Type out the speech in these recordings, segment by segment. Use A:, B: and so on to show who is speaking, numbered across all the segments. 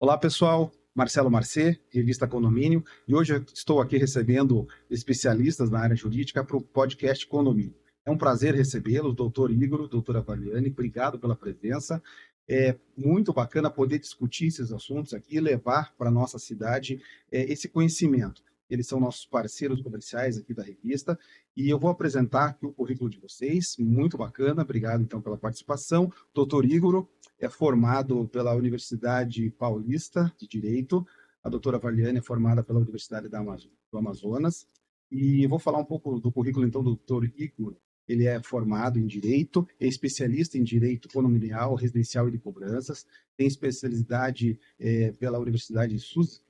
A: Olá, pessoal. Marcelo Marcê, revista Condomínio, e hoje eu estou aqui recebendo especialistas na área jurídica para o podcast Condomínio. É um prazer recebê-los, doutor Igor, doutora Valiane, obrigado pela presença. É muito bacana poder discutir esses assuntos aqui e levar para a nossa cidade esse conhecimento. Eles são nossos parceiros comerciais aqui da revista, e eu vou apresentar aqui o currículo de vocês, muito bacana, obrigado então pela participação. Doutor Igor, é formado pela Universidade Paulista de Direito, a doutora Valiane é formada pela Universidade do Amazonas, e vou falar um pouco do currículo, então, do doutor Igor. Ele é formado em Direito, é especialista em Direito Condominial, Residencial e de Cobranças, tem especialidade pela Universidade SUS,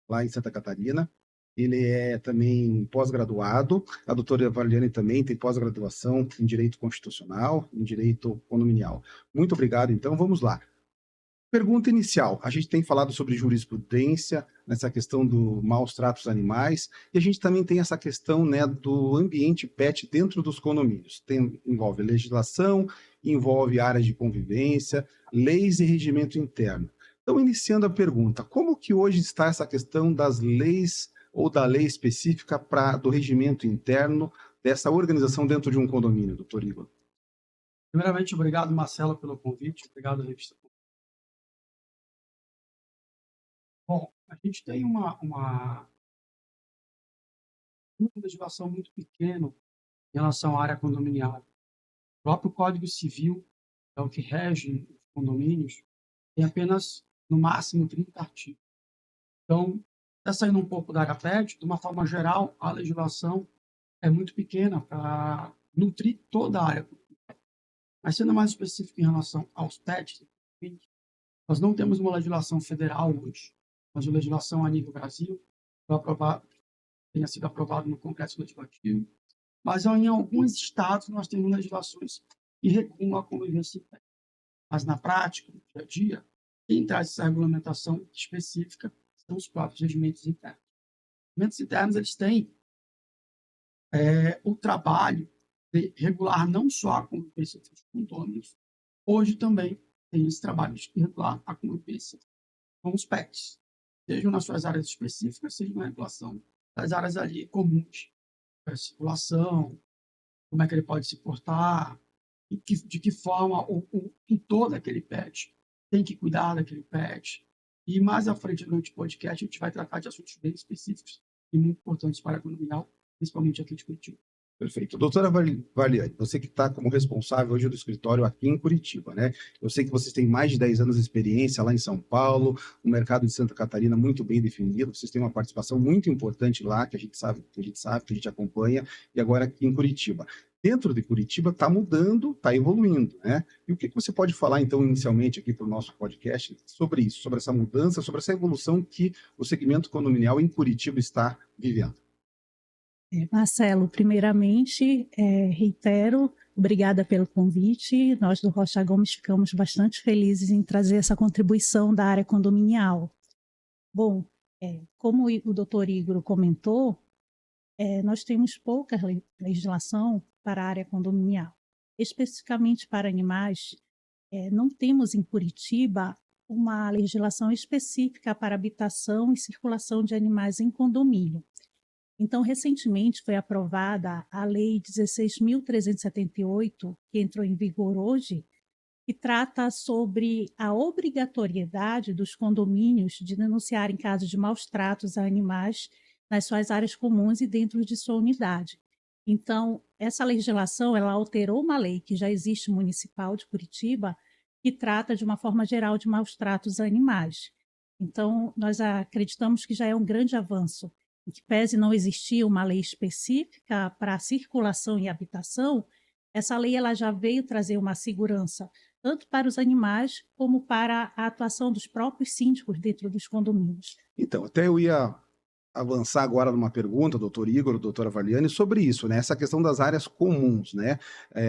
A: lá em Santa Catarina. Ele é também pós-graduado. A doutora Valiane também tem pós-graduação em Direito Constitucional, em Direito Condominial. Muito obrigado. Então, vamos lá. Pergunta inicial. A gente tem falado sobre jurisprudência, nessa questão do maus tratos animais, e a gente também tem essa questão, né, do ambiente pet dentro dos condomínios. Envolve legislação, envolve áreas de convivência, leis e regimento interno. Então, iniciando a pergunta, como que hoje está essa questão das leis ou da lei específica do regimento interno dessa organização dentro de um condomínio, doutor Igor?
B: Primeiramente, obrigado, Marcelo, pelo convite. Obrigado, revista. Bom, a gente tem uma legislação muito pequena em relação à área condominial. O próprio Código Civil, é o que rege os condomínios, tem apenas, no máximo, 30 artigos. Então, está saindo um pouco da área pet, de uma forma geral, a legislação é muito pequena para nutrir toda a área. Mas, sendo mais específico em relação aos pets, nós não temos uma legislação federal hoje, mas uma legislação a nível Brasil, tenha sido aprovado no Congresso Legislativo, mas em alguns estados nós temos legislações que regulam a convivência interna. Mas na prática, no dia a dia, quem traz essa regulamentação específica são os próprios regimentos internos. Os regimentos internos eles têm o trabalho de regular não só a convivência entre os condôminos, hoje também tem esse trabalho de regular a convivência com os pets, sejam nas suas áreas específicas, seja na regulação das áreas ali comuns, a circulação, como é que ele pode se portar, de que forma o tutor daquele pet tem que cuidar daquele pet. E mais à frente, durante o podcast, a gente vai tratar de assuntos bem específicos e muito importantes para a economia, principalmente aqui de Curitiba.
A: Perfeito. Doutora Valiane, você que está como responsável hoje do escritório aqui em Curitiba, né? Eu sei que vocês têm mais de 10 anos de experiência lá em São Paulo, o mercado de Santa Catarina muito bem definido, vocês têm uma participação muito importante lá, que a gente sabe, que a gente acompanha, e agora aqui em Curitiba. Dentro de Curitiba está mudando, está evoluindo, né? E o que você pode falar, então, inicialmente aqui para o nosso podcast sobre isso, sobre essa mudança, sobre essa evolução que o segmento condominial em Curitiba está vivendo?
C: Marcelo, primeiramente, reitero, obrigada pelo convite. Nós do Rocha Gomes ficamos bastante felizes em trazer essa contribuição da área condominial. Bom, como o doutor Igor comentou, nós temos pouca legislação para a área condominial. Especificamente para animais, não temos em Curitiba uma legislação específica para habitação e circulação de animais em condomínio. Então, recentemente foi aprovada a Lei 16.378, que entrou em vigor hoje, que trata sobre a obrigatoriedade dos condomínios de denunciarem casos de maus tratos a animais nas suas áreas comuns e dentro de sua unidade. Então, essa legislação ela alterou uma lei que já existe municipal de Curitiba, que trata de uma forma geral de maus tratos a animais. Então, nós acreditamos que já é um grande avanço, em que pese não existir uma lei específica para a circulação e habitação, essa lei ela já veio trazer uma segurança tanto para os animais como para a atuação dos próprios síndicos dentro dos condomínios.
A: Então, até eu ia avançar agora numa pergunta, doutor Igor, doutora Valiane, sobre isso, né? Essa questão das áreas comuns, né?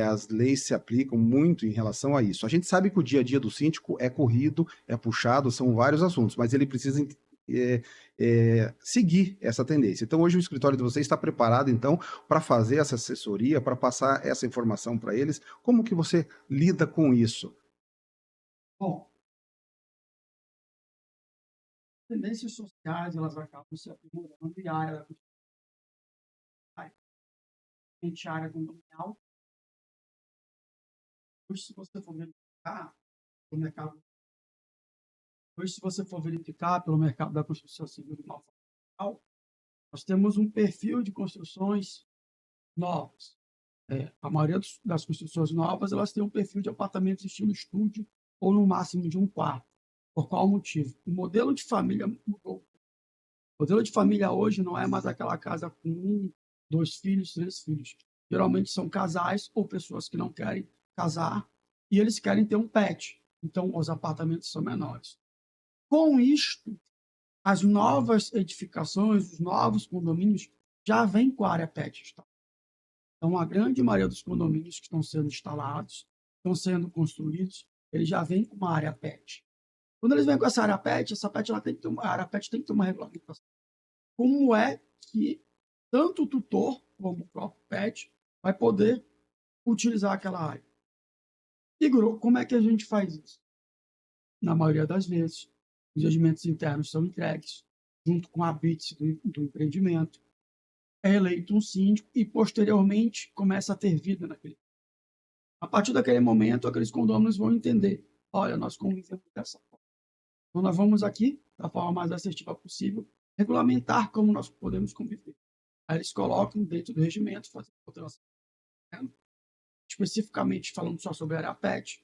A: As leis se aplicam muito em relação a isso. A gente sabe que o dia a dia do síndico é corrido, é puxado, são vários assuntos, mas ele precisa seguir essa tendência. Então, hoje o escritório de vocês está preparado, então, para fazer essa assessoria, para passar essa informação para eles. Como que você lida com isso?
B: Bom, tendências sociais elas acabam se aprimorando e a área da construção, a área condominial. Hoje, se você for verificar o mercado, hoje, se você for verificar pelo mercado da construção civil de uma forma geral, nós temos um perfil de construções novas. A maioria das construções novas elas têm um perfil de apartamentos estilo estúdio ou no máximo de um quarto. Por qual motivo? O modelo de família mudou. O modelo de família hoje não é mais aquela casa com 1, 2 filhos, 3 filhos. Geralmente são casais ou pessoas que não querem casar e eles querem ter um pet. Então, os apartamentos são menores. Com isto, as novas edificações, os novos condomínios já vêm com a área pet. Então, a grande maioria dos condomínios que estão sendo instalados, estão sendo construídos, eles já vêm com uma área pet. Quando eles vêm com essa área pet, a área pet tem que ter uma regulamentação. Como é que tanto o tutor como o próprio pet vai poder utilizar aquela área? Igor, como é que a gente faz isso? Na maioria das vezes, os regimentos internos são entregues, junto com a BITS do empreendimento, é eleito um síndico e, posteriormente, começa a ter vida naquele. A partir daquele momento, aqueles condôminos vão entender: olha, nós convivemos dessa forma. Então, nós vamos aqui, da forma mais assertiva possível, regulamentar como nós podemos conviver. Aí eles colocam dentro do regimento, fazem alteração, né? Especificamente falando só sobre a área PET,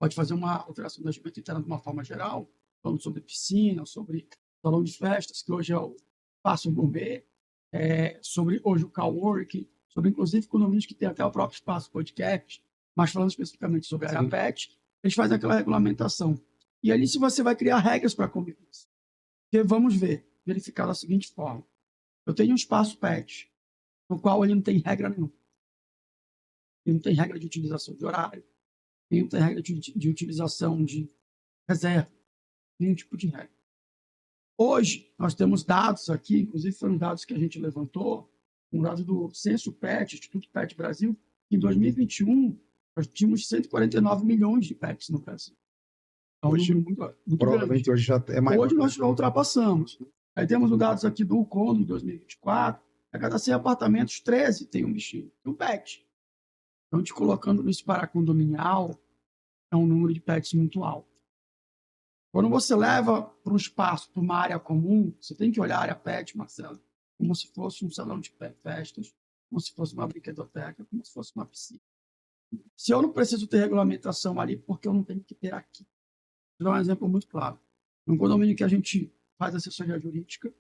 B: pode fazer uma alteração do regimento interno de uma forma geral, falando sobre piscina, sobre salão de festas, que hoje é o espaço gourmet, sobre hoje o coworking, sobre inclusive condomínios que tem até o próprio espaço podcast, mas falando especificamente sobre a área PET, eles fazem aquela regulamentação. E ali, se você vai criar regras para a convivência, porque vamos verificar da seguinte forma: eu tenho um espaço PET, no qual ele não tem regra nenhuma. Ele não tem regra de utilização de horário, ele não tem regra de utilização de reserva, nenhum tipo de regra. Hoje, nós temos dados aqui, inclusive foram dados que a gente levantou, um dado do Censo PET, Instituto PET Brasil, que em 2021 nós tínhamos 149 milhões de PETs no Brasil. É um
A: Hoje,
B: número muito
A: provavelmente
B: grande.
A: hoje já é maior.
B: Hoje nós já ultrapassamos. Aí temos os dados aqui do UCON, em 2024, a cada 100 apartamentos, 13 tem um bichinho, um PET. Então, te colocando isso para condominial, é um número de PETs muito alto. Quando você leva para um espaço, para uma área comum, você tem que olhar a área PET, Marcelo, como se fosse um salão de festas, como se fosse uma brinquedoteca, como se fosse uma piscina. Se eu não preciso ter regulamentação ali, porque eu não tenho que ter aqui? Vou dar um exemplo muito claro. No condomínio que a gente faz assessoria jurídica,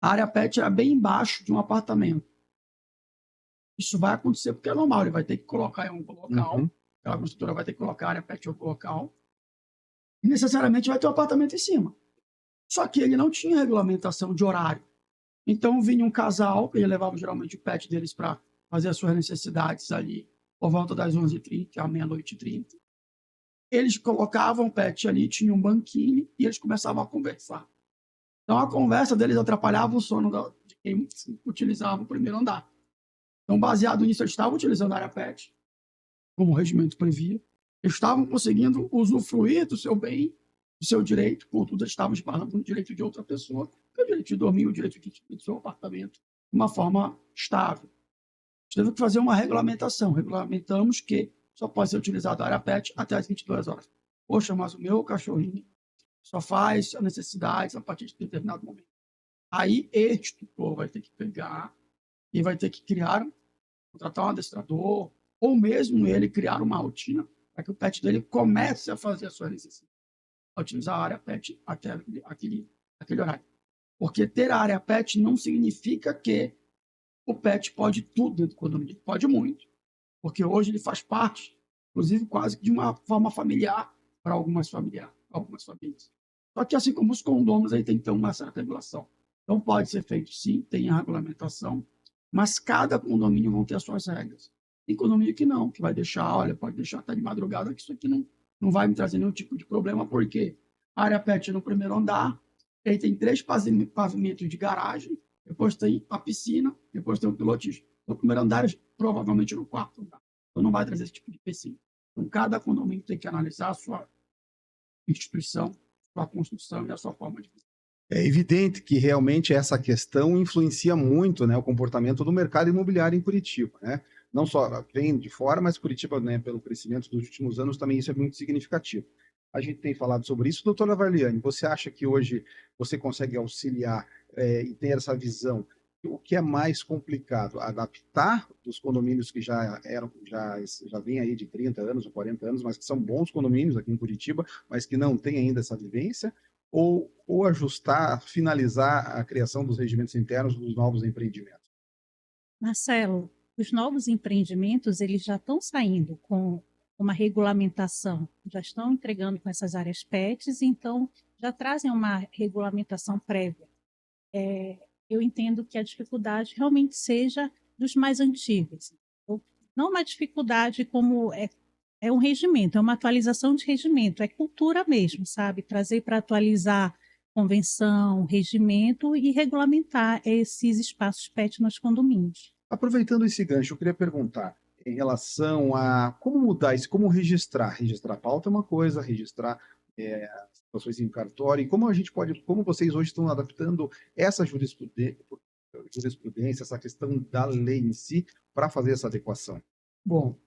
B: a área PET era bem embaixo de um apartamento. Isso vai acontecer porque é normal, ele vai ter que colocar em algum local, aquela construtora vai ter que colocar a área PET em algum local, e necessariamente vai ter um apartamento em cima. Só que ele não tinha regulamentação de horário. Então vinha um casal, que levava geralmente o pet deles para fazer as suas necessidades ali, por volta das 11h30 à meia-noite e 30. Eles colocavam o pet ali, tinha um banquinho, e eles começavam a conversar. Então a conversa deles atrapalhava o sono de quem utilizava o primeiro andar. Então, baseado nisso, eles estavam utilizando a área pet, como o regimento previa. Eles estavam conseguindo usufruir do seu bem, do seu direito, contudo, eles estavam esbarrando no direito de outra pessoa, que é o direito de dormir, o direito de ter seu apartamento de uma forma estável. Teve que fazer uma regulamentação. Regulamentamos que só pode ser utilizado a área pet até as 22 horas. Poxa, mas o meu cachorrinho só faz as necessidades a partir de determinado momento. Aí, este tutor vai ter que pegar e vai ter que contratar um adestrador, ou mesmo ele criar uma rotina para que o pet dele comece a fazer a sua necessidade, a utilizar a área pet até aquele horário. Porque ter a área pet não significa que o pet pode tudo dentro do condomínio. Pode muito, porque hoje ele faz parte, inclusive quase que de uma forma familiar para algumas famílias. Só que assim como os condôminos, aí tem que ter uma certa regulação. Então pode ser feito sim, tem a regulamentação, mas cada condomínio vão ter as suas regras. Tem condomínio que não, que vai deixar, olha, pode deixar até de madrugada, que isso aqui não vai me trazer nenhum tipo de problema, porque a área pet no primeiro andar, ele tem 3 pavimentos de garagem, depois tem a piscina, depois tem o pilotismo. No primeiro andar, provavelmente no quarto andar. Então não vai trazer esse tipo de empecilho. Então cada condomínio tem que analisar a sua instituição, sua construção e a sua forma de vida.
A: É evidente que realmente essa questão influencia muito, né, o comportamento do mercado imobiliário em Curitiba, né? Não só vem de fora, mas Curitiba, né, pelo crescimento dos últimos anos, também isso é muito significativo. A gente tem falado sobre isso. Doutora Varliane, você acha que hoje você consegue auxiliar e ter essa visão? O que é mais complicado? Adaptar os condomínios que já vêm aí de 30 anos ou 40 anos, mas que são bons condomínios aqui em Curitiba, mas que não têm ainda essa vivência? Ou ajustar, finalizar a criação dos regimentos internos dos novos empreendimentos?
C: Marcelo, os novos empreendimentos, eles já estão saindo com uma regulamentação, já estão entregando com essas áreas PETs, então já trazem uma regulamentação prévia. Eu entendo que a dificuldade realmente seja dos mais antigos. Não uma dificuldade como é um regimento, é uma atualização de regimento, é cultura mesmo, sabe? Trazer para atualizar convenção, regimento e regulamentar esses espaços PET nos condomínios.
A: Aproveitando esse gancho, eu queria perguntar em relação a como mudar isso, como registrar. Registrar a pauta é uma coisa, registrar situações em cartório, e como a gente pode, como vocês hoje estão adaptando essa jurisprudência, essa questão da lei em si, para fazer essa adequação?
B: Bom,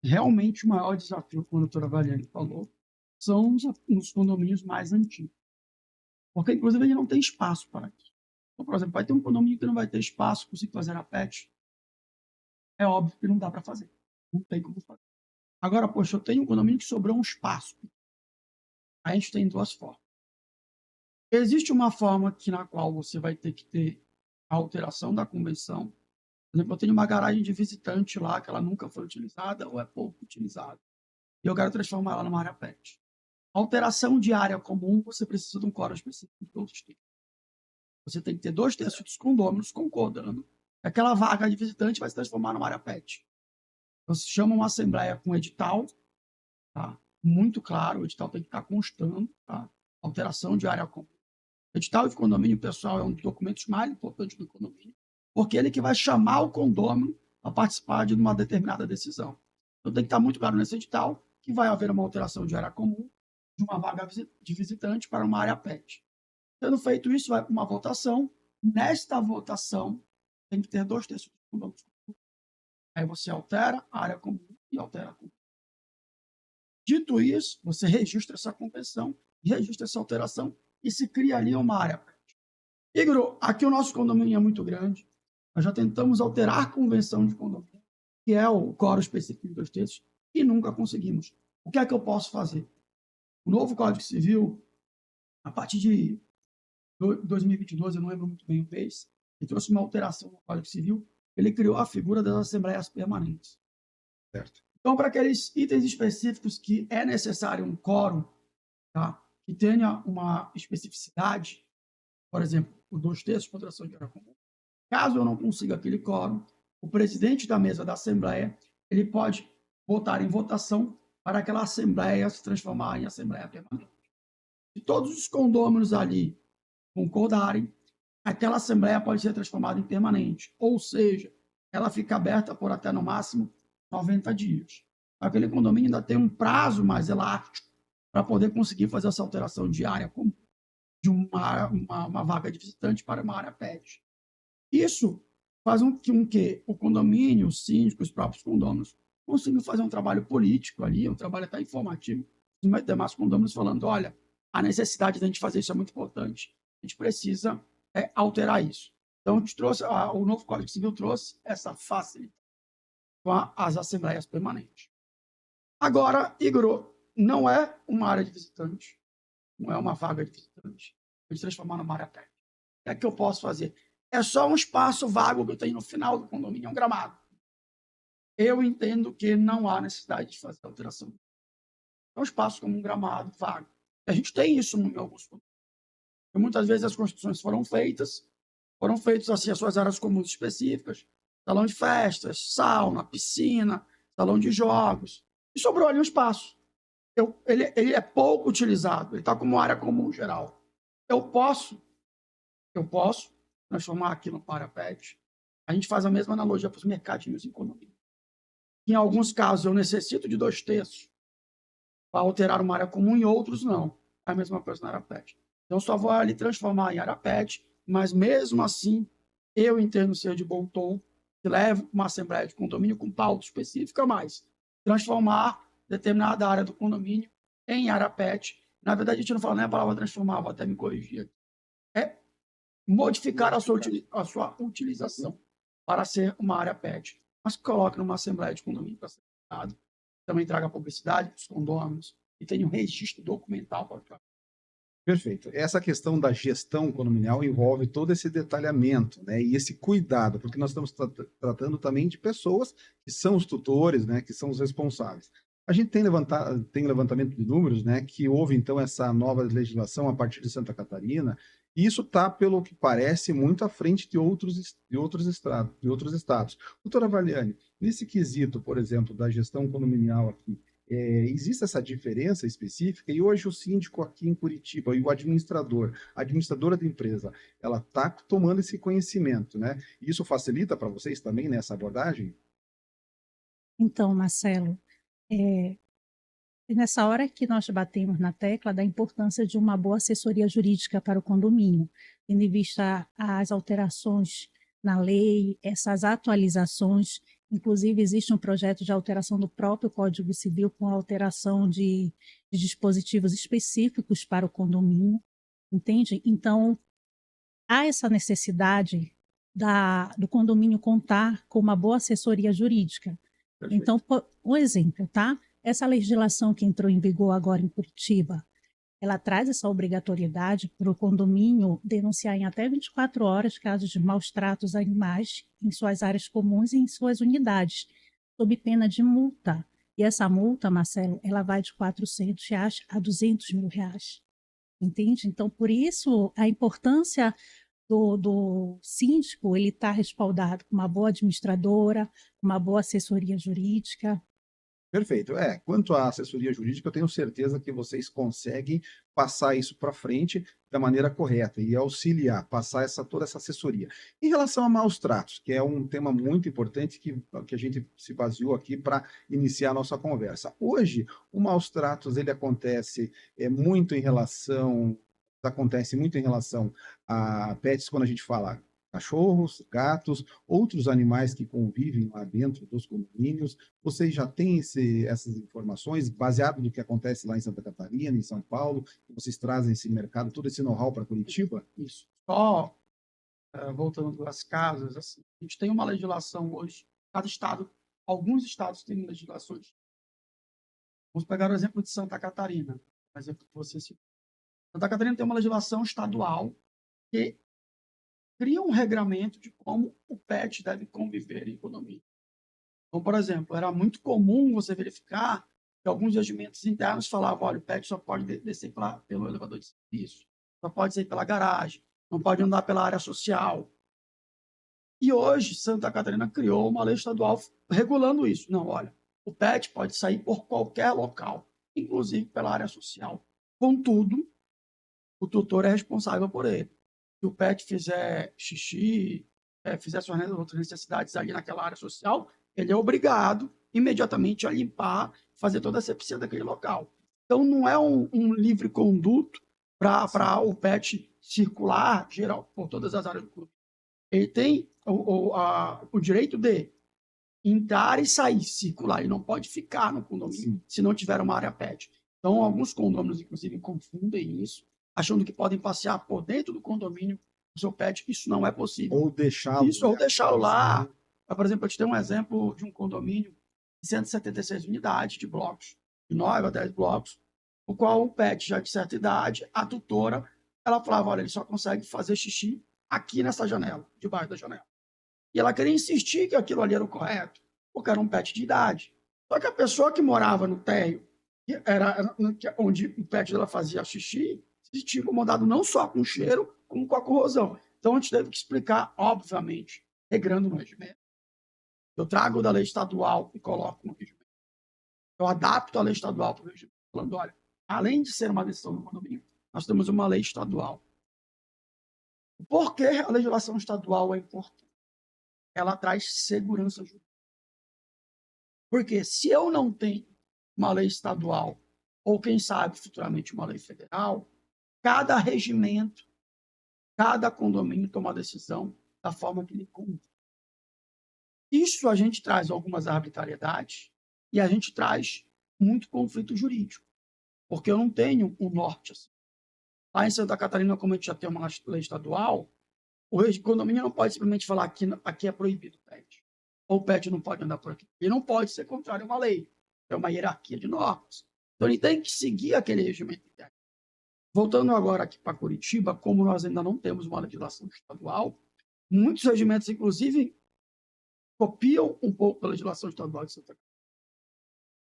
B: realmente o maior desafio, como a doutora Valiane falou, são os condomínios mais antigos. Porque, inclusive, ele não tem espaço para isso. Então, por exemplo, vai ter um condomínio que não vai ter espaço para você fazer a PET. É óbvio que não dá para fazer. Não tem como fazer. Agora, poxa, eu tenho um condomínio que sobrou um espaço. A gente tem duas formas. Existe uma forma na qual você vai ter que ter a alteração da convenção. Por exemplo, eu tenho uma garagem de visitante lá que ela nunca foi utilizada ou é pouco utilizada. E eu quero transformar ela numa área PET. Alteração de área comum, você precisa de um quórum específico de todos os tipos. Você tem que ter 2/3 dos condôminos concordando. Aquela vaga de visitante vai se transformar numa área PET. Então, se chama uma assembleia com edital, tá? Muito claro, o edital tem que estar constando, tá? Alteração de área comum. Edital de condomínio pessoal é um dos documentos mais importantes do condomínio, porque ele que vai chamar o condômino a participar de uma determinada decisão. Então tem que estar muito claro nesse edital que vai haver uma alteração de área comum de uma vaga de visitante para uma área PET. Tendo feito isso, vai para uma votação. Nesta votação, tem que ter 2/3 dos condôminos. Aí você altera a área comum e altera a comum. Dito isso, você registra essa convenção, registra essa alteração e se cria ali uma área PET. Igor, aqui o nosso condomínio é muito grande. Nós já tentamos alterar a convenção de condomínio, que é o quórum específico de 2/3, e nunca conseguimos. O que é que eu posso fazer? O novo Código Civil, a partir de 2022, eu não lembro muito bem o mês, ele trouxe uma alteração no Código Civil, ele criou a figura das assembleias permanentes.
A: Certo.
B: Então, para aqueles itens específicos que é necessário um quórum, tá? Que tenha uma especificidade, por exemplo, o 2/3 de alteração de área comum. Caso eu não consiga aquele quórum, o presidente da mesa da Assembleia ele pode botar em votação para aquela Assembleia se transformar em Assembleia Permanente. Se todos os condôminos ali concordarem, aquela Assembleia pode ser transformada em permanente, ou seja, ela fica aberta por até no máximo 90 dias. Aquele condomínio ainda tem um prazo mais elástico para poder conseguir fazer essa alteração de área comum, de uma vaga de visitante para uma área PET. Isso faz com que o condomínio, o síndico, os próprios condôminos consigam fazer um trabalho político ali, um trabalho até informativo. Os demais condôminos falando, olha, a necessidade de a gente fazer isso é muito importante. A gente precisa alterar isso. Então, a gente trouxe, o novo Código Civil trouxe essa facilidade com as assembleias permanentes. Agora, Igor, não é uma área de visitante, não é uma vaga de visitante. A gente transformar numa área PET. O que é que eu posso fazer? É só um espaço vago que eu tenho no final do condomínio, é um gramado. Eu entendo que não há necessidade de fazer alteração. É um espaço como um gramado vago. A gente tem isso em alguns condomínios. Muitas vezes as construções foram feitas assim as suas áreas comuns específicas, salão de festas, sauna, piscina, salão de jogos, e sobrou ali um espaço. Ele é pouco utilizado, ele está como área comum geral. Eu posso transformar aquilo no área PET. A gente faz a mesma analogia para os mercadinhos em condomínio. Em alguns casos, eu necessito de 2/3 para alterar uma área comum, em outros, não. É a mesma coisa na área PET. Então, só vou ali transformar em área PET, mas mesmo assim, eu entendo ser de bom tom que levo uma assembleia de condomínio com pauta específica, mas transformar determinada área do condomínio em área PET. Na verdade, a gente não fala nem a palavra transformar, vou até me corrigir. É modificar a sua utilização para ser uma área PET, mas coloque numa assembleia de condomínio para ser tratado. Também traga publicidade para os condôminos e tenha um registro documental para o.
A: Perfeito. Essa questão da gestão condominial envolve todo esse detalhamento, né, e esse cuidado, porque nós estamos tratando também de pessoas que são os tutores, né, que são os responsáveis. A gente tem levantamento de números, né, que houve então essa nova legislação a partir de Santa Catarina, e isso está, pelo que parece, muito à frente de outros estados. Doutora Valiani, nesse quesito, por exemplo, da gestão condominial aqui, existe essa diferença específica e hoje o síndico aqui em Curitiba e o administrador, a administradora da empresa, ela está tomando esse conhecimento, né? Isso facilita para vocês também nessa abordagem?
C: Então, Marcelo, é nessa hora que nós batemos na tecla da importância de uma boa assessoria jurídica para o condomínio, tendo em vista as alterações na lei, essas atualizações, inclusive existe um projeto de alteração do próprio Código Civil com alteração de dispositivos específicos para o condomínio, entende? Então, há essa necessidade do condomínio contar com uma boa assessoria jurídica.
B: Perfeito.
C: Então, um exemplo, tá? Essa legislação que entrou em vigor agora em Curitiba, ela traz essa obrigatoriedade para o condomínio denunciar em até 24 horas casos de maus tratos a animais em suas áreas comuns e em suas unidades, sob pena de multa. E essa multa, Marcelo, ela vai de R$ 400 a R$ 200.000. Entende? Então, por isso, a importância do síndico, ele está respaldado com uma boa administradora, uma boa assessoria jurídica.
A: Perfeito. Quanto à assessoria jurídica, eu tenho certeza que vocês conseguem passar isso para frente da maneira correta e auxiliar, passar toda essa assessoria. Em relação a maus tratos, que é um tema muito importante que a gente se baseou aqui para iniciar a nossa conversa. Hoje, o maus tratos ele acontece muito em relação a pets quando a gente fala cachorros, gatos, outros animais que convivem lá dentro dos condomínios. Vocês já têm essas informações baseado no que acontece lá em Santa Catarina, em São Paulo, que vocês trazem esse mercado, todo esse know-how para Curitiba?
B: Isso. Só voltando às casas, assim, a gente tem uma legislação hoje, cada estado, alguns estados têm legislações. Vamos pegar o exemplo de Santa Catarina, o exemplo que você citou. Santa Catarina tem uma legislação estadual que cria um regramento de como o pet deve conviver em condomínio. Então, por exemplo, era muito comum você verificar que alguns regimentos internos falavam, olha, o pet só pode descer pelo elevador de serviço, só pode sair pela garagem, não pode andar pela área social. E hoje, Santa Catarina criou uma lei estadual regulando isso. Não, olha, o pet pode sair por qualquer local, inclusive pela área social. Contudo, o tutor é responsável por ele. Se o pet fizer xixi, fizer suas outras necessidades ali naquela área social, ele é obrigado imediatamente a limpar, fazer toda a asepsia daquele local. Então, não é um livre conduto para o pet circular geral por todas as áreas do clube. Ele tem o direito de entrar e sair, circular. Ele não pode ficar no condomínio se não tiver uma área pet. Então, alguns condomínios, inclusive, confundem isso, achando que podem passear por dentro do condomínio o seu pet. Isso não é possível.
A: Ou deixá-lo.
B: Isso, ou deixá-lo lá. Por exemplo, eu te dei um exemplo de um condomínio de 176 unidades de blocos, de 9 a 10 blocos, o qual o pet já de certa idade, a tutora, ela falava, olha, ele só consegue fazer xixi aqui nessa janela, debaixo da janela. E ela queria insistir que aquilo ali era o correto, porque era um pet de idade. Só que a pessoa que morava no térreo, onde o pet dela fazia xixi, se sentia incomodado não só com o cheiro, como com a corrosão. Então a gente teve que explicar, obviamente, regrando no regimento. Eu trago da lei estadual e coloco no regimento. Eu adapto a lei estadual para o regimento, falando, olha, além de ser uma decisão do condomínio, nós temos uma lei estadual. Por que a legislação estadual é importante? Ela traz segurança jurídica. Porque se eu não tenho uma lei estadual ou quem sabe futuramente uma lei federal, cada regimento, cada condomínio toma a decisão da forma que lhe convém. Isso a gente traz algumas arbitrariedades e a gente traz muito conflito jurídico, porque eu não tenho um norte assim. Lá em Santa Catarina, como a gente já tem uma lei estadual, o condomínio não pode simplesmente falar que aqui é proibido o pet, ou o pet não pode andar por aqui. Ele não pode ser contrário a uma lei, é uma hierarquia de normas. Então ele tem que seguir aquele regimento interno. Voltando agora aqui para Curitiba, como nós ainda não temos uma legislação estadual, muitos regimentos, inclusive, copiam um pouco da legislação estadual de Santa Catarina,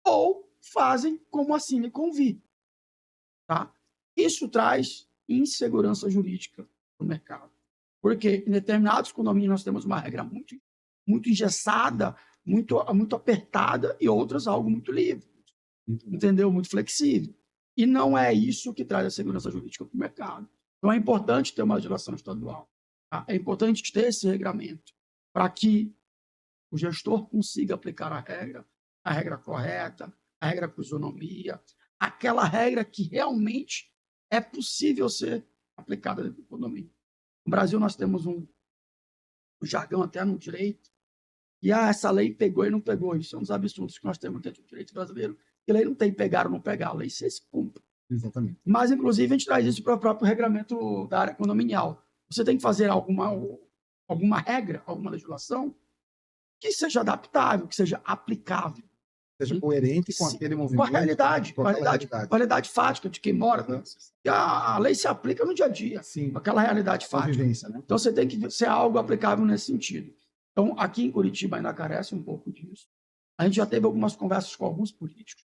B: ou fazem como assim lhe convém. Tá? Isso traz insegurança jurídica no mercado. Porque em determinados condomínios nós temos uma regra muito engessada, muito apertada, e outras algo muito livre, entendeu? Muito flexível. E não é isso que traz a segurança jurídica para o mercado. Então é importante ter uma legislação estadual. Tá? É importante ter esse regramento para que o gestor consiga aplicar a regra correta, a regra com isonomia, aquela regra que realmente é possível ser aplicada dentro do condomínio. No Brasil, nós temos um jargão até no direito, e essa lei pegou e não pegou. Isso é um dos absurdos que nós temos dentro do direito brasileiro. Que a lei não tem pegar ou não pegar, a lei se cumpre.
A: Exatamente.
B: Mas, inclusive, a gente traz isso para o próprio regramento da área condominial. Você tem que fazer alguma regra, alguma legislação que seja adaptável, que seja aplicável.
A: Seja coerente com aquele movimento.
B: Com a realidade,
A: com
B: a realidade fática de quem mora. Né? E a lei se aplica no dia a dia,
A: Sim.
B: com aquela realidade fática.
A: Né?
B: Então, você tem que ser algo aplicável nesse sentido. Então, aqui em Curitiba ainda carece um pouco disso. A gente já teve algumas conversas com alguns políticos.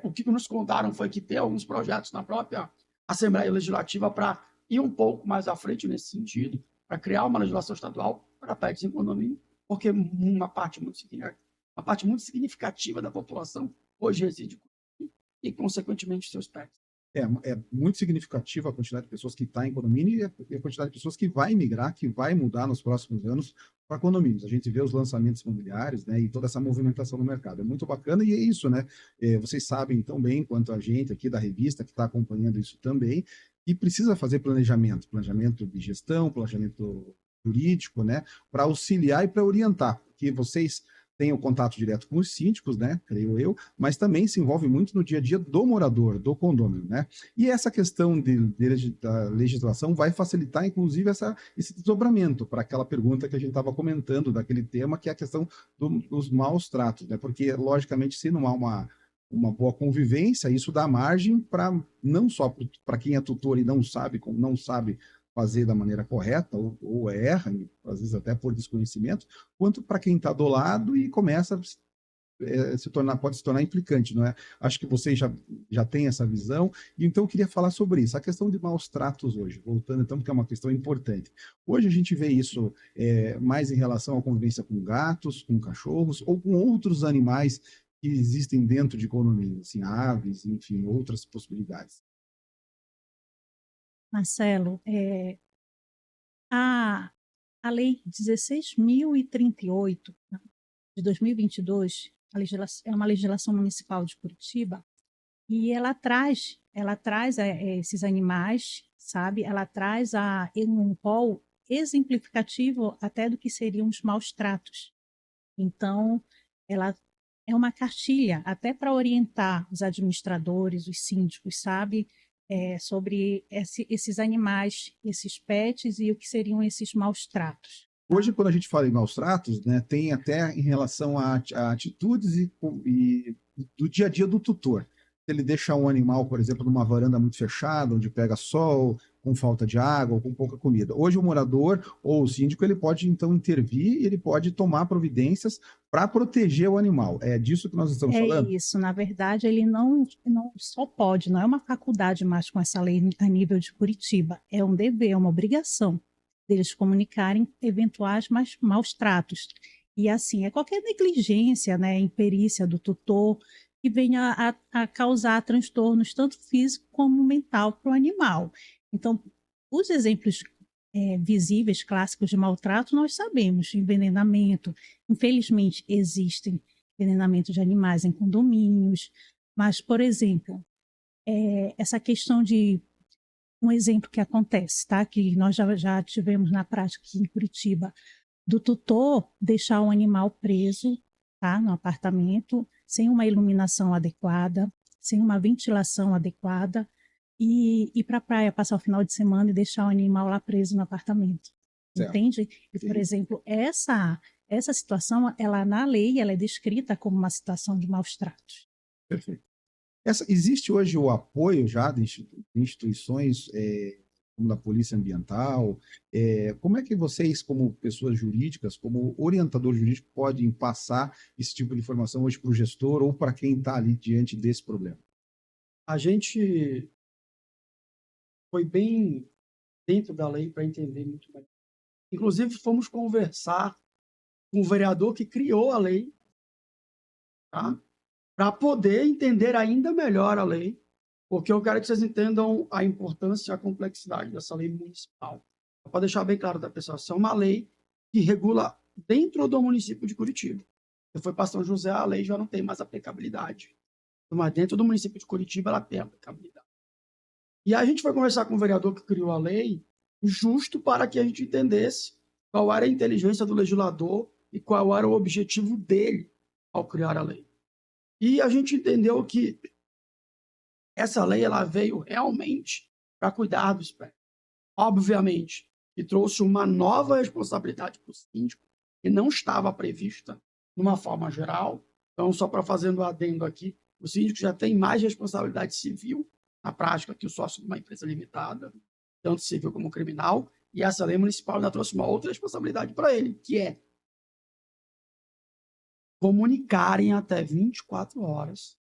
B: O que nos contaram foi que tem alguns projetos na própria Assembleia Legislativa para ir um pouco mais à frente nesse sentido, para criar uma legislação estadual para pets em condomínio, porque uma parte muito significativa da população hoje reside e, consequentemente, seus pets.
A: É muito significativa a quantidade de pessoas que está em condomínio e a quantidade de pessoas que vai migrar, que vai mudar nos próximos anos para condomínios. A gente vê os lançamentos imobiliários, né, e toda essa movimentação no mercado. É muito bacana e é isso, né? Vocês sabem tão bem quanto a gente aqui da revista que está acompanhando isso também e precisa fazer planejamento de gestão, planejamento jurídico, né, para auxiliar e para orientar, porque vocês tem o contato direto com os síndicos, né, creio eu, mas também se envolve muito no dia a dia do morador, do condômino, né? E essa questão da legislação vai facilitar, inclusive, esse desdobramento para aquela pergunta que a gente estava comentando, daquele tema, que é a questão dos maus tratos, né? Porque, logicamente, se não há uma boa convivência, isso dá margem para não só para quem é tutor e não sabe fazer da maneira correta, ou erra, às vezes até por desconhecimento, quanto para quem está do lado e começa a pode se tornar implicante, não é? Acho que vocês já têm essa visão, e então eu queria falar sobre isso, a questão de maus tratos hoje, voltando então, porque é uma questão importante. Hoje a gente vê isso mais em relação à convivência com gatos, com cachorros, ou com outros animais que existem dentro de condomínios, assim, aves, enfim, outras possibilidades.
C: Marcelo, a Lei 16.038 de 2022, é uma legislação municipal de Curitiba, e ela traz esses animais, sabe? Ela traz um rol exemplificativo até do que seriam os maus tratos. Então, ela é uma cartilha até para orientar os administradores, os síndicos, sabe? Sobre esses animais, esses pets e o que seriam esses maus tratos.
A: Hoje, quando a gente fala em maus tratos, né, tem até em relação a atitudes e do dia a dia do tutor. Ele deixa um animal, por exemplo, numa varanda muito fechada, onde pega sol, com falta de água ou com pouca comida. Hoje, o morador ou o síndico ele pode, então, intervir e ele pode tomar providências para proteger o animal. É disso que nós estamos falando?
C: É isso. Na verdade, ele não só pode, não é uma faculdade mais com essa lei a nível de Curitiba. É um dever, é uma obrigação deles comunicarem eventuais maus tratos. E assim, é qualquer negligência, né, imperícia do tutor que venha a causar transtornos tanto físico como mental para o animal. Então, os exemplos visíveis, clássicos de maltrato, nós sabemos, envenenamento. Infelizmente, existem envenenamento de animais em condomínios, mas, por exemplo, essa questão de um exemplo que acontece, tá? Que nós já tivemos na prática aqui em Curitiba, do tutor deixar o animal preso, tá? No apartamento, sem uma iluminação adequada, sem uma ventilação adequada, e ir para a praia passar o final de semana e deixar o animal lá preso no apartamento.
A: Certo.
C: Entende? E, por
A: Sim.
C: exemplo, essa situação, ela na lei, ela é descrita como uma situação de maus tratos.
A: Perfeito. Existe hoje o apoio já de instituições como da Polícia Ambiental? Como é que vocês, como pessoas jurídicas, como orientador jurídico, podem passar esse tipo de informação hoje para o gestor ou para quem está ali diante desse problema?
B: A gente foi bem dentro da lei para entender muito melhor. Inclusive, fomos conversar com o vereador que criou a lei, tá? Para poder entender ainda melhor a lei, porque eu quero que vocês entendam a importância e a complexidade dessa lei municipal. Para deixar bem claro da pessoa, essa é uma lei que regula dentro do município de Curitiba. Se foi para São José, a lei já não tem mais aplicabilidade. Mas dentro do município de Curitiba, ela tem aplicabilidade. E a gente foi conversar com o vereador que criou a lei, justo para que a gente entendesse qual era a inteligência do legislador e qual era o objetivo dele ao criar a lei. E a gente entendeu que essa lei ela veio realmente para cuidar dos pés. Obviamente, que trouxe uma nova responsabilidade para o síndico, que não estava prevista de uma forma geral. Então, só para fazendo adendo aqui, o síndico já tem mais responsabilidade civil, na prática, que o sócio de uma empresa limitada, tanto civil como criminal, e essa lei municipal ainda trouxe uma outra responsabilidade para ele, que é comunicarem até 24 horas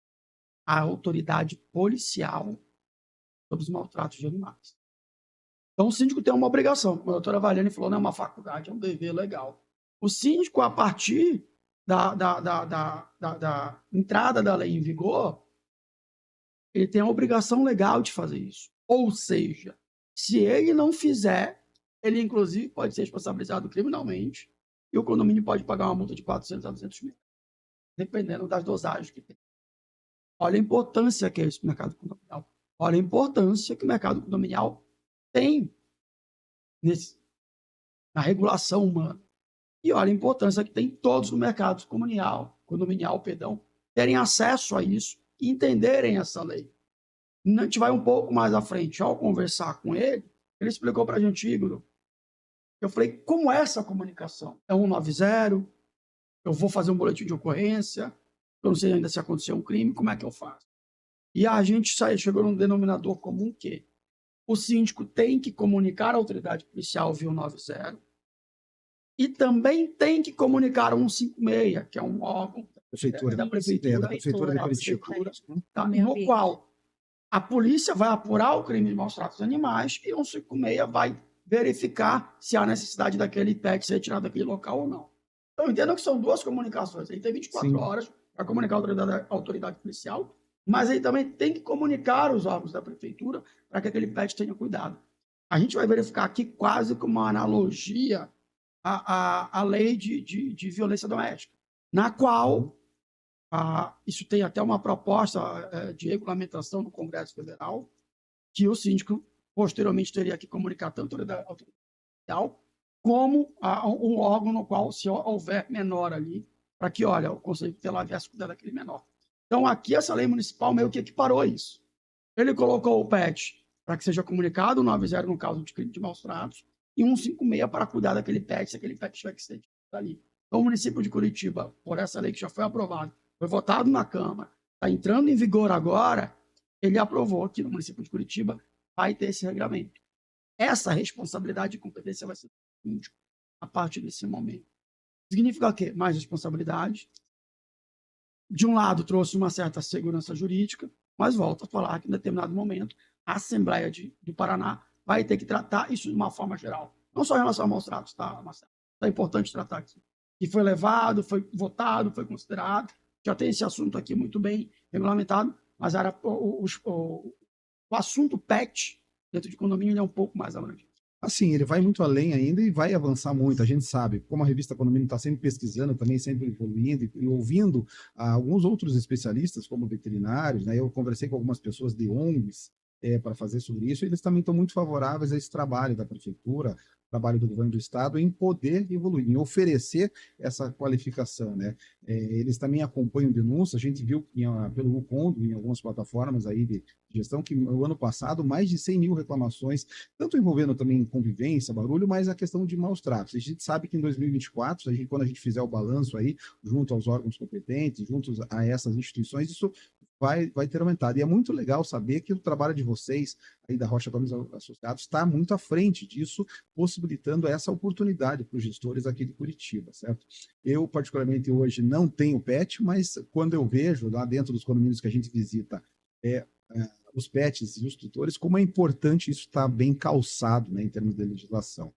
B: à autoridade policial sobre os maltratos de animais. Então, o síndico tem uma obrigação. Como a doutora Valiane falou, não é uma faculdade, é um dever legal. O síndico, a partir da entrada da lei em vigor, ele tem a obrigação legal de fazer isso. Ou seja, se ele não fizer, ele, inclusive, pode ser responsabilizado criminalmente e o condomínio pode pagar uma multa de 400 a 200 mil, dependendo das dosagens que tem. Olha a importância que é isso no mercado condominial. Olha a importância que o mercado condominial tem na regulação humana. E olha a importância que tem todos no mercado condominial, terem acesso a isso e entenderem essa lei. A gente vai um pouco mais à frente. Ao conversar com ele, ele explicou para a gente, Igor, eu falei, como é essa comunicação? É 190? Eu vou fazer um boletim de ocorrência? Eu não sei ainda se aconteceu um crime, como é que eu faço? E a gente chegou num denominador comum que o síndico tem que comunicar à autoridade policial via 190 e também tem que comunicar o 156, que é um órgão da prefeitura, tá? No qual a polícia vai apurar o crime de maus tratos de animais e o 156 vai verificar se há necessidade daquele pet ser retirado daquele local ou não. Então, entendam que são duas comunicações. Ele tem 24
A: Sim.
B: horas para comunicar a autoridade policial, mas ele também tem que comunicar os órgãos da prefeitura para que aquele pet tenha cuidado. A gente vai verificar aqui quase como uma analogia à lei de violência doméstica, na qual isso tem até uma proposta de regulamentação no Congresso Federal, que o síndico posteriormente teria que comunicar tanto a autoridade policial como um órgão no qual, se houver menor ali, para que, olha, o Conselho Tutelar viesse cuidar daquele menor. Então, aqui, essa lei municipal meio que equiparou isso. Ele colocou o PET para que seja comunicado, o 90 no caso de crime de maus tratos, e 156 para cuidar daquele PET, se aquele PET tiver que ser ali. Então, o município de Curitiba, por essa lei que já foi aprovada, foi votado na Câmara, está entrando em vigor agora, ele aprovou que no município de Curitiba vai ter esse regramento. Essa responsabilidade e competência vai ser do síndico a partir desse momento. Significa o quê? Mais responsabilidade. De um lado, trouxe uma certa segurança jurídica, mas volto a falar que em determinado momento a Assembleia do Paraná vai ter que tratar isso de uma forma geral. Não só em relação a maus tratos, tá, Marcelo? É importante tratar isso. E foi levado, foi votado, foi considerado. Já tem esse assunto aqui muito bem regulamentado, mas era o assunto PET dentro de condomínio é um pouco mais abrangente.
A: Assim, ele vai muito além ainda e vai avançar muito, a gente sabe. Como a revista Condomínio está sempre pesquisando, também sempre evoluindo e ouvindo alguns outros especialistas, como veterinários, né? Eu conversei com algumas pessoas de ONGs para fazer sobre isso, e eles também estão muito favoráveis a esse trabalho da prefeitura, trabalho do governo do estado, em poder evoluir, em oferecer essa qualificação, né? Eles também acompanham denúncias, a gente viu pelo UCONDO, em algumas plataformas aí de gestão, que no ano passado mais de 100 mil reclamações, tanto envolvendo também convivência, barulho, mas a questão de maus tratos. A gente sabe que em 2024, quando a gente fizer o balanço aí, junto aos órgãos competentes, junto a essas instituições, isso vai ter aumentado. E é muito legal saber que o trabalho de vocês, aí da Rocha Gomes Associados, está muito à frente disso, possibilitando essa oportunidade para os gestores aqui de Curitiba, certo? Eu, particularmente, hoje não tenho pet, mas quando eu vejo lá dentro dos condomínios que a gente visita, é, os pets e os tutores, como é importante isso estar bem calçado, né, em termos de legislação.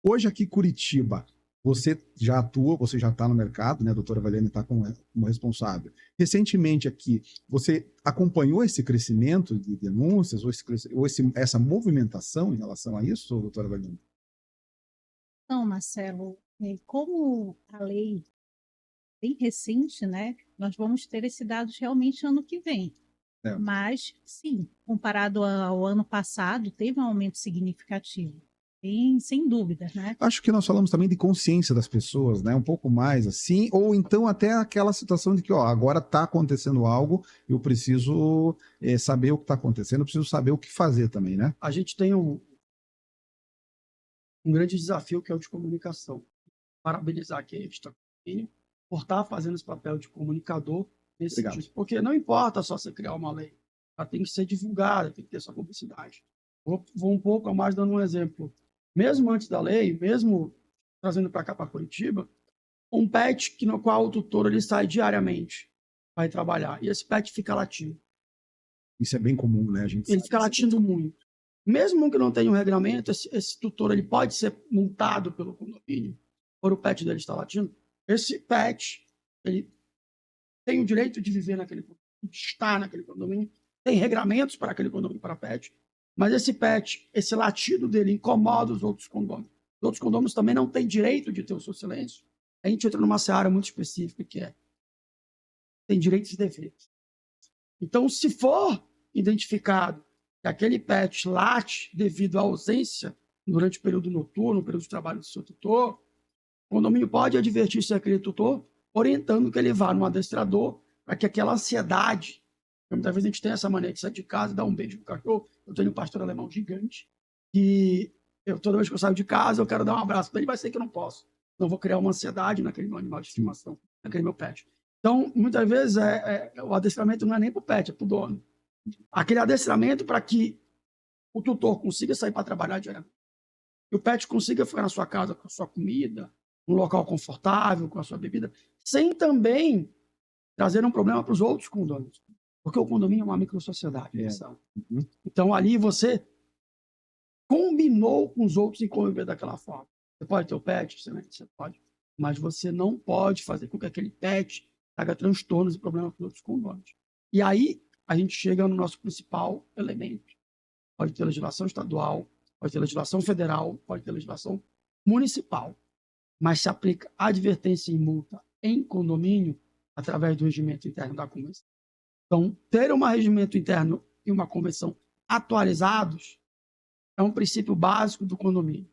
A: Hoje aqui em Curitiba, você já atua, você já está no mercado, né? A doutora Valene está como responsável. Recentemente aqui, você acompanhou esse crescimento de denúncias ou essa movimentação em relação a isso, doutora Valene?
C: Então, Marcelo, como a lei é bem recente, né, nós vamos ter esses dados realmente ano que vem.
A: É.
C: Mas, sim, comparado ao ano passado, teve um aumento significativo, sem dúvidas, né?
A: Acho que nós falamos também de consciência das pessoas, né? Um pouco mais assim, ou então até aquela situação de que, ó, agora está acontecendo algo, eu preciso saber o que está acontecendo, eu preciso saber o que fazer também, né?
B: A gente tem um grande desafio que é o de comunicação. Parabenizar aqui a revista Condomínio por estar fazendo esse papel de comunicador nesse sentido. Porque não importa só você criar uma lei, ela tem que ser divulgada, tem que ter sua publicidade. Vou um pouco a mais dando um exemplo. Mesmo antes da lei, mesmo trazendo para cá, para Curitiba, um pet no qual o tutor ele sai diariamente, vai trabalhar, e esse pet fica latindo.
A: Isso é bem comum, né? A gente
B: Ele
A: sabe
B: fica latindo muito. Mesmo que não tenha um regramento, esse tutor ele pode ser multado pelo condomínio por o pet dele estar latindo. Esse pet ele tem o direito de viver naquele condomínio, de estar naquele condomínio, tem regramentos para aquele condomínio para pet, mas esse pet, esse latido dele incomoda os outros condôminos. Os outros condôminos também não têm direito de ter o seu silêncio. A gente entra numa seara muito específica que tem direitos e deveres. Então, se for identificado que aquele pet late devido à ausência durante o período noturno, o período de trabalho do seu tutor, o condomínio pode advertir-se aquele tutor, orientando que ele vá no adestrador para que aquela ansiedade, muitas vezes a gente tem essa maneira de sair de casa e dar um beijo no cachorro. Eu tenho um pastor alemão gigante que toda vez que eu saio de casa eu quero dar um abraço para ele, mas sei que eu não posso. Não vou criar uma ansiedade naquele meu animal de estimação, naquele meu pet. Então, muitas vezes, o adestramento não é nem para o pet, é para o dono. Aquele adestramento para que o tutor consiga sair para trabalhar diariamente. Que o pet consiga ficar na sua casa com a sua comida, um local confortável, com a sua bebida, sem também trazer um problema para os outros condôminos. Porque o condomínio é uma microsociedade.
A: Uhum.
B: Então, ali você combinou com os outros em conviver daquela forma. Você pode ter o pet, você pode, mas você não pode fazer com que aquele pet traga transtornos e problemas para os outros condôminos. E aí a gente chega no nosso principal elemento. Pode ter legislação estadual, pode ter legislação federal, pode ter legislação municipal, mas se aplica advertência e multa em condomínio através do regimento interno da convenção. Então, ter um regimento interno e uma convenção atualizados é um princípio básico do condomínio.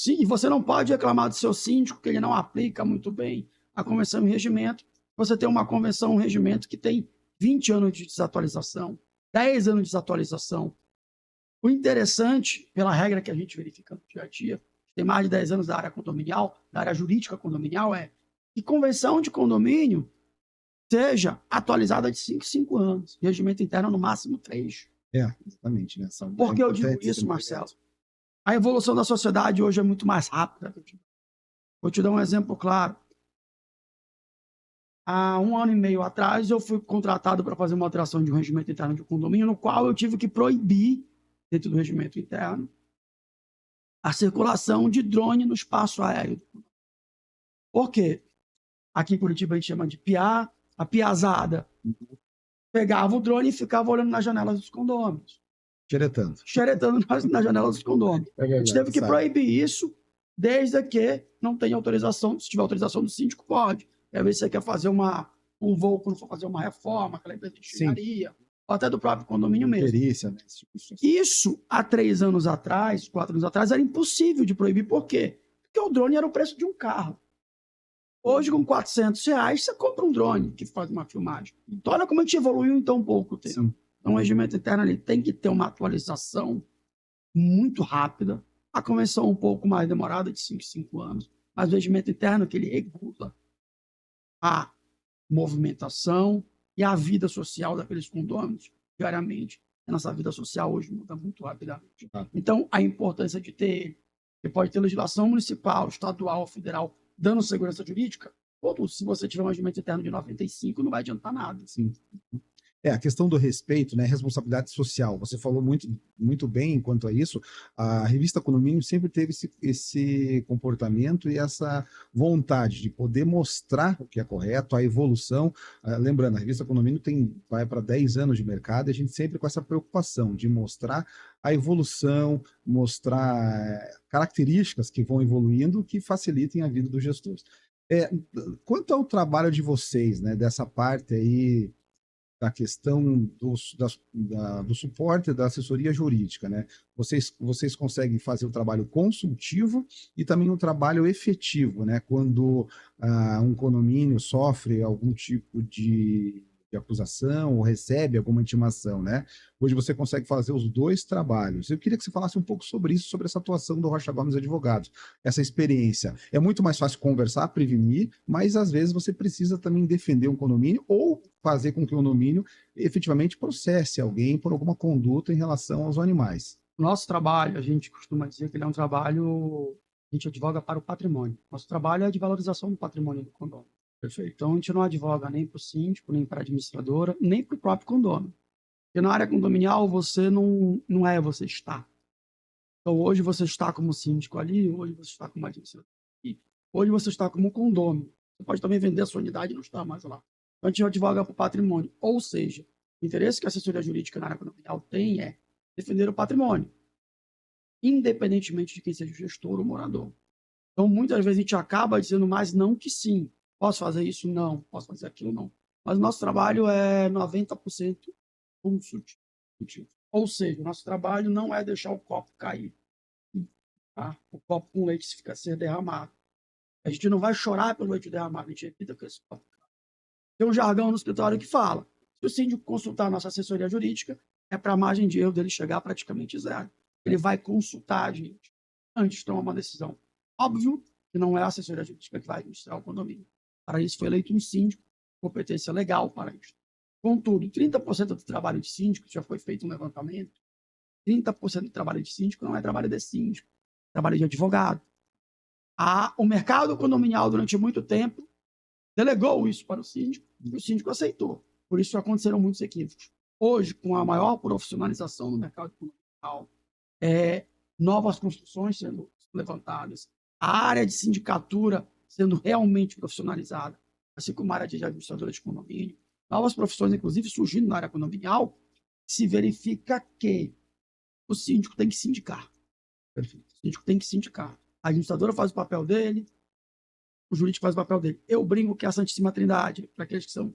B: E você não pode reclamar do seu síndico que ele não aplica muito bem a convenção e o regimento. Você tem uma convenção, um regimento que tem 20 anos de desatualização, 10 anos de desatualização. O interessante, pela regra que a gente verifica no dia a dia, tem mais de 10 anos da área condominial, da área jurídica condominial, é que convenção de condomínio seja atualizada de 5 em 5 anos. Regimento interno, no máximo, 3.
A: Exatamente. Né?
B: Por que eu digo isso, Marcelo? A evolução da sociedade hoje é muito mais rápida. Vou te dar um exemplo claro. Há 1 ano e meio atrás, eu fui contratado para fazer uma alteração de um regimento interno de um condomínio, no qual eu tive que proibir, dentro do regimento interno, a circulação de drone no espaço aéreo. Por quê? Aqui em Curitiba a gente chama de piá, a piazada pegava o drone e ficava olhando nas janelas dos condôminos. xeretando na janela dos condôminos.
A: É
B: A gente
A: verdade,
B: teve que
A: sabe?
B: proibir isso, desde que não tenha autorização. Se tiver autorização do síndico, pode. Às vezes você quer fazer um voo, quando for fazer uma reforma, aquela empresa de engenharia, ou até do próprio condomínio mesmo.
A: Perícia, né? Esse tipo de situação.
B: Isso, há 3 anos atrás, 4 anos atrás, era impossível de proibir. Por quê? Porque o drone era o preço de um carro. Hoje, com R$400, você compra um drone que faz uma filmagem. Então, olha como a gente evoluiu em tão pouco tempo.
A: Sim.
B: Então, o regimento interno ali tem que ter uma atualização muito rápida. A convenção um pouco mais demorada, de 5 anos. Mas o regimento interno que ele regula a movimentação e a vida social daqueles condôminos diariamente. A nossa vida social hoje muda muito rapidamente. Então, a importância de ter ele. Você pode ter legislação municipal, estadual, federal, dando segurança jurídica. Ou, se você tiver um regimento interno de 95, não vai adiantar nada.
A: Sim. A questão do respeito, né, responsabilidade social. Você falou muito bem quanto a isso. A revista Condomínio sempre teve esse comportamento e essa vontade de poder mostrar o que é correto, a evolução. Lembrando, a revista Condomínio vai para 10 anos de mercado e a gente sempre com essa preocupação de mostrar a evolução, mostrar características que vão evoluindo que facilitem a vida dos gestores. Quanto ao trabalho de vocês, né, dessa parte aí da questão do suporte da assessoria jurídica, né? Vocês conseguem fazer o trabalho consultivo e também o trabalho efetivo, né? Quando um condomínio sofre algum tipo de acusação ou recebe alguma intimação, né? Hoje você consegue fazer os dois trabalhos. Eu queria que você falasse um pouco sobre isso, sobre essa atuação do Rocha Gomes Advogados, essa experiência. É muito mais fácil conversar, prevenir, mas às vezes você precisa também defender um condomínio ou fazer com que o condomínio efetivamente processe alguém por alguma conduta em relação aos animais.
B: Nosso trabalho, a gente costuma dizer que ele é um trabalho, a gente advoga para o patrimônio. Nosso trabalho é de valorização do patrimônio do condomínio.
A: Perfeito.
B: Então, a gente não advoga nem para o síndico, nem para a administradora, nem para o próprio condomínio. Porque na área condominial, você não é você está. Então, hoje você está como síndico ali, hoje você está como administrador aqui, hoje você está como condômino. Você pode também vender a sua unidade e não estar mais lá. Então, a gente advoga para o patrimônio. Ou seja, o interesse que a assessoria jurídica na área condominial tem é defender o patrimônio, independentemente de quem seja o gestor ou o morador. Então, muitas vezes a gente acaba dizendo mais não que sim. Posso fazer isso? Não. Posso fazer aquilo? Não. Mas o nosso trabalho é 90% consultivo. Ou seja, o nosso trabalho não é deixar o copo cair. Tá? O copo com leite fica ser derramado. A gente não vai chorar pelo leite derramado, a gente evita que esse copo caia. Tem um jargão no escritório que fala: se o síndico consultar a nossa assessoria jurídica, é para a margem de erro dele chegar praticamente zero. Ele vai consultar a gente antes de tomar uma decisão. Óbvio que não é a assessoria jurídica que vai administrar o condomínio. Para isso foi eleito um síndico, competência legal para isso. Contudo, 30% do trabalho de síndico, já foi feito um levantamento, 30% do trabalho de síndico não é trabalho de síndico, é trabalho de advogado. O mercado condominial, durante muito tempo, delegou isso para o síndico e o síndico aceitou. Por isso aconteceram muitos equívocos. Hoje, com a maior profissionalização no mercado condominial, novas construções sendo levantadas, a área de sindicatura sendo realmente profissionalizada, assim como a área de administradora de condomínio, novas profissões, inclusive, surgindo na área condominial, se verifica que o síndico tem que sindicar. Perfeito. O síndico tem que sindicar. A administradora faz o papel dele, o jurídico faz o papel dele. Eu brinco que é a Santíssima Trindade, para aqueles que são,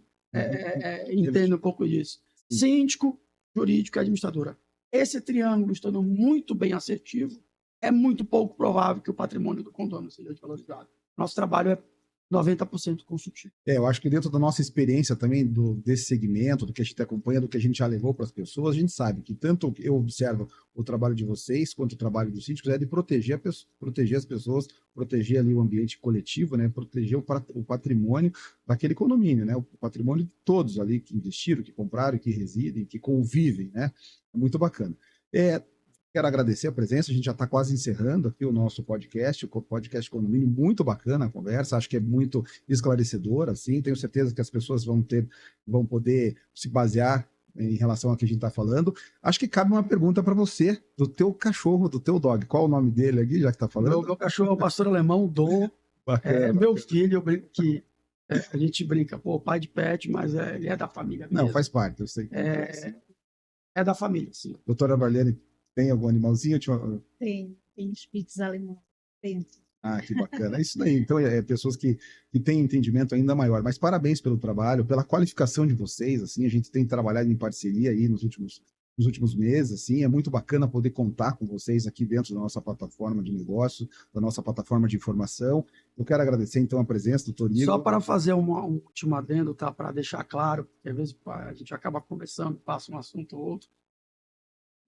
B: entendem um pouco disso. Síndico, jurídico e administradora. Esse triângulo estando muito bem assertivo, é muito pouco provável que o patrimônio do condomínio seja desvalorizado. Nosso trabalho é 90% consultivo.
A: Eu acho que dentro da nossa experiência também desse segmento, do que a gente acompanha, do que a gente já levou para as pessoas, a gente sabe que tanto eu observo o trabalho de vocês, quanto o trabalho dos síndicos, é de proteger as pessoas, proteger ali o ambiente coletivo, né? Proteger o patrimônio daquele condomínio, né? O patrimônio de todos ali que investiram, que compraram, que residem, que convivem, né? É muito bacana. Quero agradecer a presença, a gente já está quase encerrando aqui o nosso podcast, o podcast Condomínio, muito bacana a conversa, acho que é muito esclarecedora, assim, tenho certeza que as pessoas vão poder se basear em relação ao que a gente está falando. Acho que cabe uma pergunta para você, do teu cachorro, do teu dog, qual o nome dele aqui, já que está falando?
B: Meu cachorro é o pastor alemão, Dom, meu filho, eu brinco que a gente brinca, pai de pet, mas ele é da família mesmo.
A: Não, faz parte, eu sei.
B: é da família, sim.
A: Doutora Marlene, tem algum animalzinho?
C: Tem Spitz alemão. Tem.
A: Ah, que bacana. É isso daí. Então, pessoas que têm entendimento ainda maior. Mas parabéns pelo trabalho, pela qualificação de vocês. Assim, a gente tem trabalhado em parceria aí nos últimos meses. Assim, é muito bacana poder contar com vocês aqui dentro da nossa plataforma de negócio, da nossa plataforma de informação. Eu quero agradecer, então, a presença do doutor Igor.
B: Só para fazer um último adendo, tá? Para deixar claro, porque às vezes a gente acaba conversando, passa um assunto ou outro.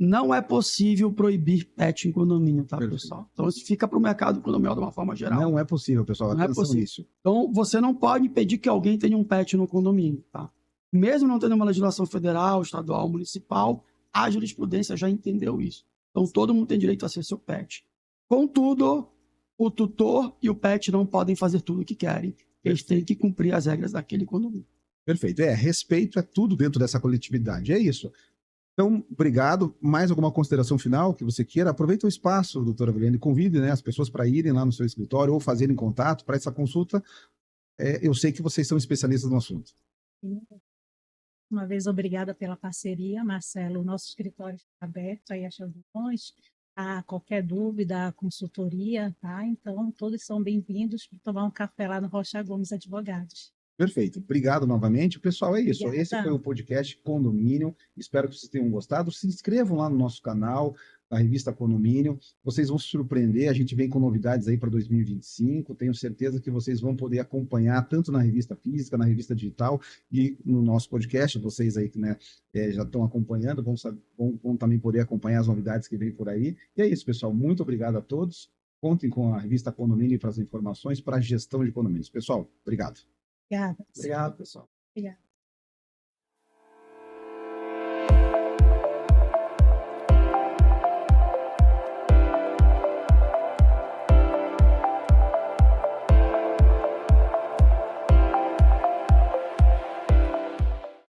B: Não é possível proibir pet em condomínio, tá,
A: Perfeito.
B: pessoal? Então, isso fica para o mercado condominial de uma forma geral.
A: Não é possível, pessoal.
B: Não é
A: Atenção
B: possível.
A: nisso.
B: Então, você não pode impedir que alguém tenha um pet no condomínio, tá? Mesmo não tendo uma legislação federal, estadual, municipal, a jurisprudência já entendeu isso. Então, todo mundo tem direito a ser seu pet. Contudo, o tutor e o pet não podem fazer tudo o que querem. Eles têm que cumprir as regras daquele condomínio.
A: Perfeito. Respeito é tudo dentro dessa coletividade. É isso. Então, obrigado. Mais alguma consideração final que você queira? Aproveita o espaço, doutora Avelino, convide, né, as pessoas para irem lá no seu escritório ou fazerem contato para essa consulta. Eu sei que vocês são especialistas no assunto.
C: Uma vez, obrigada pela parceria, Marcelo. O nosso escritório está aberto aí às reuniões, a qualquer dúvida, a consultoria, tá? Então, todos são bem-vindos para tomar um café lá no Rocha Gomes Advogados.
A: Perfeito. Obrigado novamente. Pessoal, é isso.
C: Obrigada.
A: Esse foi o podcast Condomínio. Espero que vocês tenham gostado. Se inscrevam lá no nosso canal, na revista Condomínio. Vocês vão se surpreender. A gente vem com novidades aí para 2025. Tenho certeza que vocês vão poder acompanhar tanto na revista física, na revista digital e no nosso podcast. Vocês aí que, né, já estão acompanhando, vão também poder acompanhar as novidades que vem por aí. E é isso, pessoal. Muito obrigado a todos. Contem com a revista Condomínio para as informações para a gestão de condomínios. Pessoal, obrigado.
C: Obrigada.
B: Obrigado, pessoal.
C: Obrigada.